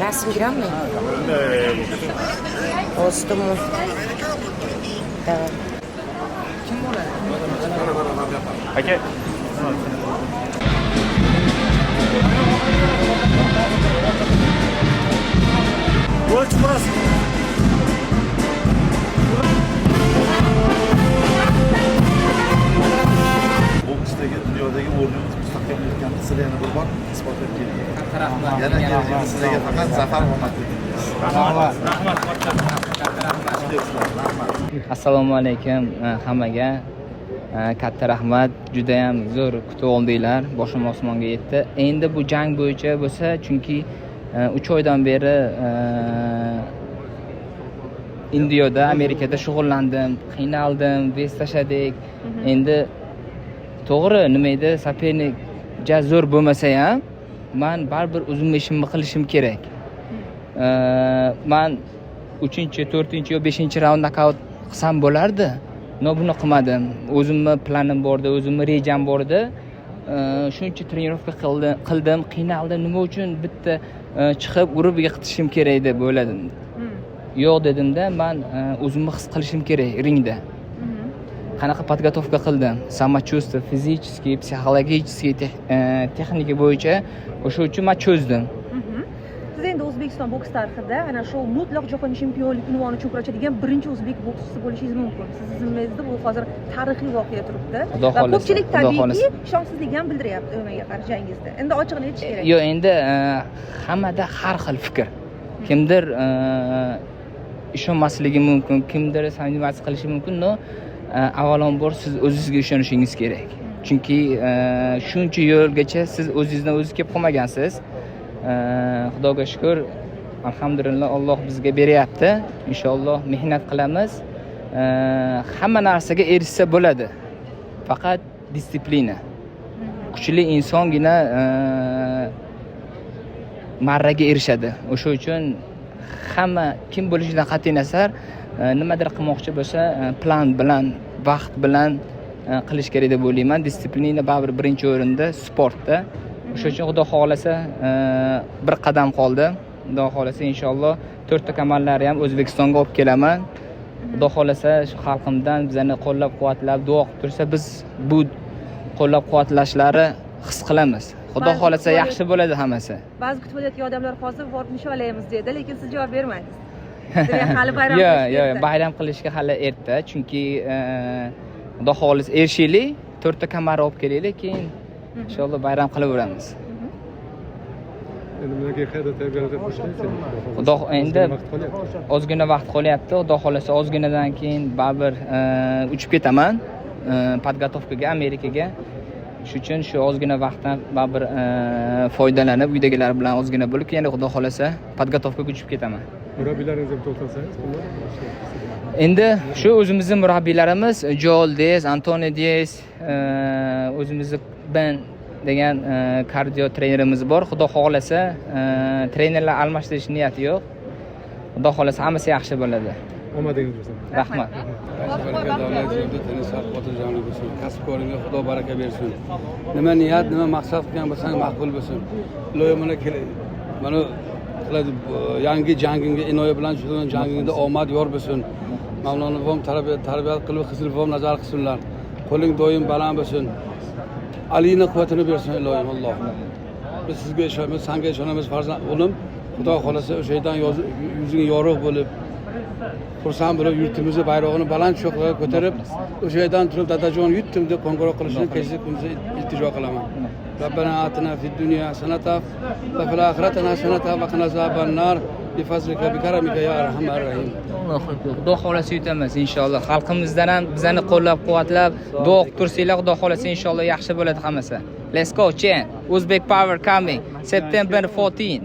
Rasm giranmi? Ostimi? Tamam. Kim bo'ladi? Aka. Yo'l chiqarasiz. Boksdagi dunyodagi o'rnimiz mustahkamlayotgan sizlar yana bir bor isbotlab keling. Yana kelgan sizlarga faqat zafar omad tilaymiz. Rahmat. Assalomu alaykum hammaga. Katta rahmat. Juda ham zo'r kutib oldinglar. Boshim osmonga yetdi. Endi bu jang bo'yicha bo'lsa, chunki 3 oydan beri Indiyoda, Amerikada shug'ullandim, qiynaldim, vez tashladik. Endi to'g'ri, nima edi, sopernik zo'r bo'lmasa ham, men baribir o'zimning ishimni qilishim kerak. Men 3-chi, 4-chi yo 5-chi raund nokaut qilsam bo'lardi. Buni qilmadim. O'zimning planim bor edi, o'zimning rejam bor edi. Shuncha trenirovka qildim, qiynaldim. Nima uchun bitta chiqib urib yiqitishim kerak deb o'yladim. Yo'q dedimda, men o'zimni his qilishim kerak ringda. Qanaqa podgotovka qildim? Samochувствие, fizический, psixologический texnika bo'yicha o'sha uchun men cho'zdim. Siz endi O'zbekiston boks tarixida ana shu mutlaq jahon chempionlik unvoni uchun kurashadigan birinchi o'zbek bokschisi bo'lishingiz mumkin. Siz zimmangizda bu hozir tarixiy voqea turibdi. Va ko'pchilik tabiiyki ishonchsizlik ham bildiryapti o'yinga qarshi jangingizda. Endi ochiqni aytish kerak. Yo'q, endi hammada har xil fikr. Kimdir ishonmasligi mumkin, kimdir samimiy qilishi mumkin. Avvalambor siz o'zingizga ishonishingiz kerak. Chunki shuncha yo'lgacha siz o'zingizdan o'zingiz kelib qolmagansiz. Xudoga shukr, alhamdulillah Alloh bizga beryapti. Inshaalloh mehnat qilamiz. Hamma narsaga erishsa bo'ladi. Faqat disiplina. Kuchli insongina marraga erishadi. O'sha uchun hamma kim bo'lishidan qat'iy nazar nimadir qilmoqchi bo'lsa, plan bilan, vaqt bilan qilish kerak deb o'ylayman. Disiplina baribir birinchi o'rinda sportda. O'sha uchun Xudo xolasa bir qadam qoldi. Xudo xolasa inshaalloh 4 ta kamallarni ham O'zbekistonga olib kelaman. Xudo xolasa shu xalqimdan bizani qo'llab-quvvatlab, duo qilib tursa, biz bu qo'llab-quvvatlashlari his qilamiz. Xudo xolasa yaxshi bo'ladi hammasi. Ba'zi kutib olayotgan odamlar hozir borib nishon olaymiz dedi, lekin siz javob bermadingiz. Hali bayram yo'q, bayram qilishga hali erta, chunki Xudo xolasa erishaylik, 4 ta kamar olib kelaylik, keyin inshaalloh bayram qilaveramiz. Endi bunga qayerda tayyorgarlik boshlaysiz? Xudo endi ozgina vaqt qolyapti. Xudo xolasa ozginadan keyin baribir uchib ketaman podgotovkaga Amerikaga. Shu uchun shu ozgina vaqtdan baribir foydalanib uydagilar bilan ozgina bo'lib, keyin Xudo xolasa podgotovkaga uchib ketaman. Murabbiylaringiz ham to'xtalsangiz, endi shu o'zimizning murabbiylarimiz Joel Diaz, Antonio Diaz, o'zimizning Ben degan kardio trenerimiz bor. Xudo xolasa trenerlar almashtirish niyati yo'q. Xudo xolasa hammasi yaxshi bo'ladi. omadingiz bo'lsin. Rahmat. Kasb-koringga Xudo baraka bersin. Nima niyat, nima maqsad qilgan bo'lsang maqbul bo'lsin. Iloyim mana mana qiladi yangi jangingga inoya bilan shuning jangingda omad yor bo'lsin. Mavlono vom tarbiyat qilib, qizil vom nazar qilsinlar. Qo'ling doim baland bo'lsin. Alini quvvatini bersin iloyim Alloh. Biz sizga ishonamiz, senga ishonamiz farzand o'g'lim. Xudo xolasa o'sha yerdan yuzing yorug' bo'lib, xursand bo'lib, yurtimizni bayrog'ini baland cho'qqa ko'tarib, o'sha yerdan turib dadajon yutdim deb qo'ng'iroq qilishni kechlik kunimizda iltijo qilaman. Rabbana atina fid dunya hasanatan va fil oxirati hasanatan va qina azabannar bi fazlika bi karamika ya arhamar rahim. Xudo xolasa yutamiz inshaalloh. Xalqimizdan ham bizani qo'llab-quvvatlab, duo qilib tursanglar, Xudo xolasa inshaalloh yaxshi bo'ladi hammasi. Let's go, Chen. Uzbek Power coming September 14.